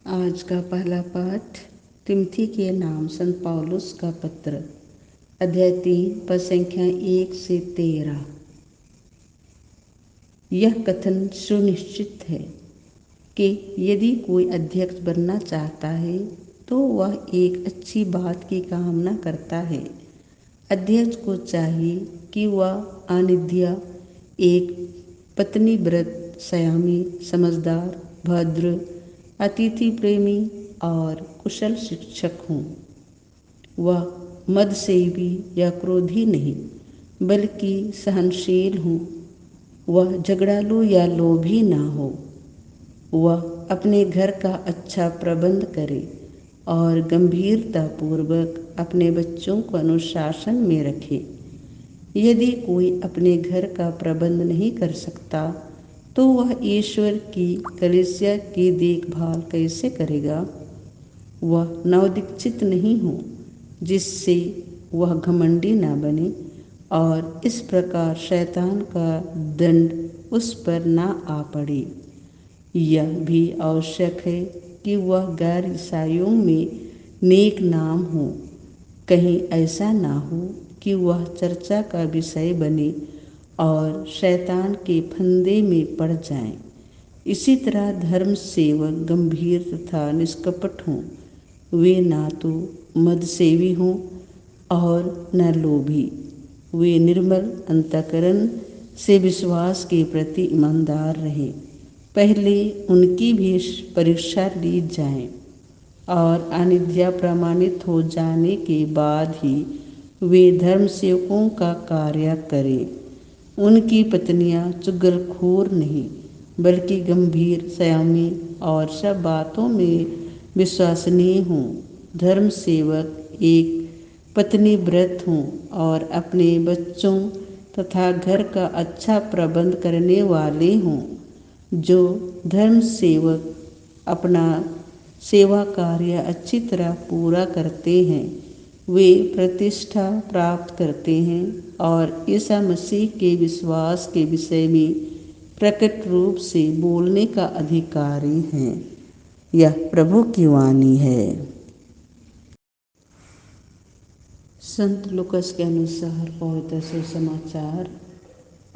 आज का पहला पाठ तिमोथी के नाम संत पौलुस का पत्र, अध्याय 3 पद संख्या 1 से 13। यह कथन सुनिश्चित है कि यदि कोई अध्यक्ष बनना चाहता है तो वह एक अच्छी बात की कामना करता है। अध्यक्ष को चाहिए कि वह अनिद्य, एक पत्नीव्रत, संयमी, समझदार, भद्र, अतिथि प्रेमी और कुशल शिक्षक हों। वह मदसेवी या क्रोधी नहीं बल्कि सहनशील हों। वह झगड़ालू या लोभी ना हो। वह अपने घर का अच्छा प्रबंध करे और गंभीरतापूर्वक अपने बच्चों को अनुशासन में रखे। यदि कोई अपने घर का प्रबंध नहीं कर सकता तो वह ईश्वर की कलीसिया की देखभाल कैसे करेगा। वह नवदीक्षित नहीं हो जिससे वह घमंडी न बने और इस प्रकार शैतान का दंड उस पर न आ पड़े। यह भी आवश्यक है कि वह गैर ईसाइयों में नेक नाम हो। कहीं ऐसा ना हो कि वह चर्चा का विषय बने और शैतान के फंदे में पड़ जाएं। इसी तरह धर्म सेवक गंभीर तथा निष्कपट हों। वे ना तो मदसेवी हों और न लोभी। वे निर्मल अंतःकरण से विश्वास के प्रति ईमानदार रहें। पहले उनकी भी परीक्षा ली जाए और अनिद्रा प्रमाणित हो जाने के बाद ही वे धर्म सेवकों का कार्य करें। उनकी पत्नियां चुगलखोर नहीं बल्कि गंभीर, संयमी और सब बातों में विश्वसनीय हों। धर्म सेवक एक पत्नीव्रत हों और अपने बच्चों तथा घर का अच्छा प्रबंध करने वाले हों। जो धर्म सेवक अपना सेवा कार्य अच्छी तरह पूरा करते हैं वे प्रतिष्ठा प्राप्त करते हैं और ईसा मसीह के विश्वास के विषय में प्रकट रूप से बोलने का अधिकारी हैं। यह प्रभु की वाणी है। संत लूकास के अनुसार पवित्र सुसमाचार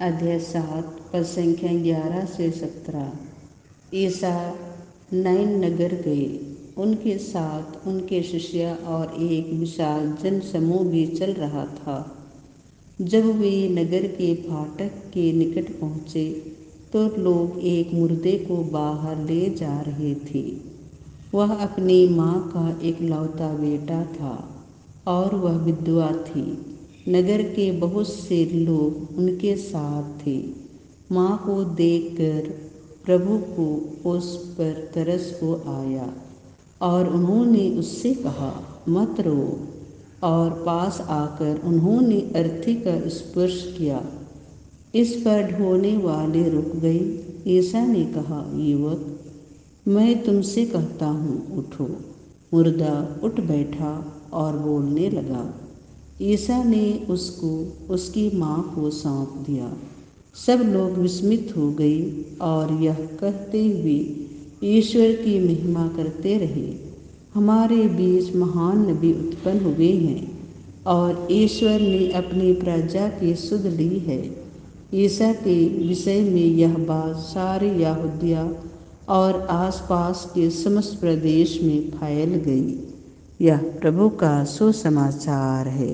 अध्याय 7 पद संख्या 11 से 17। ईसा नाइन नगर गए। उनके साथ उनके शिष्य और एक विशाल जन समूह भी चल रहा था। जब वे नगर के फाटक के निकट पहुँचे तो लोग एक मुर्दे को बाहर ले जा रहे थे। वह अपनी माँ का इकलौता बेटा था और वह विधवा थी। नगर के बहुत से लोग उनके साथ थे। माँ को देखकर प्रभु को उस पर तरस हो आया और उन्होंने उससे कहा, मत रो। और पास आकर उन्होंने अर्थी का स्पर्श किया। इस पर ढोने वाले रुक गए। ईसा ने कहा, युवक, मैं तुमसे कहता हूँ, उठो। मुर्दा उठ बैठा और बोलने लगा। ईसा ने उसको उसकी माँ को सौंप दिया। सब लोग विस्मित हो गए और यह कहते हुए ईश्वर की महिमा करते रहे, हमारे बीच महान नबी उत्पन्न हुए हैं और ईश्वर ने अपनी प्रजा की सुध ली है। ईसा के विषय में यह बात सारी यहूदिया और आसपास के समस्त प्रदेश में फैल गई। यह प्रभु का सुसमाचार है।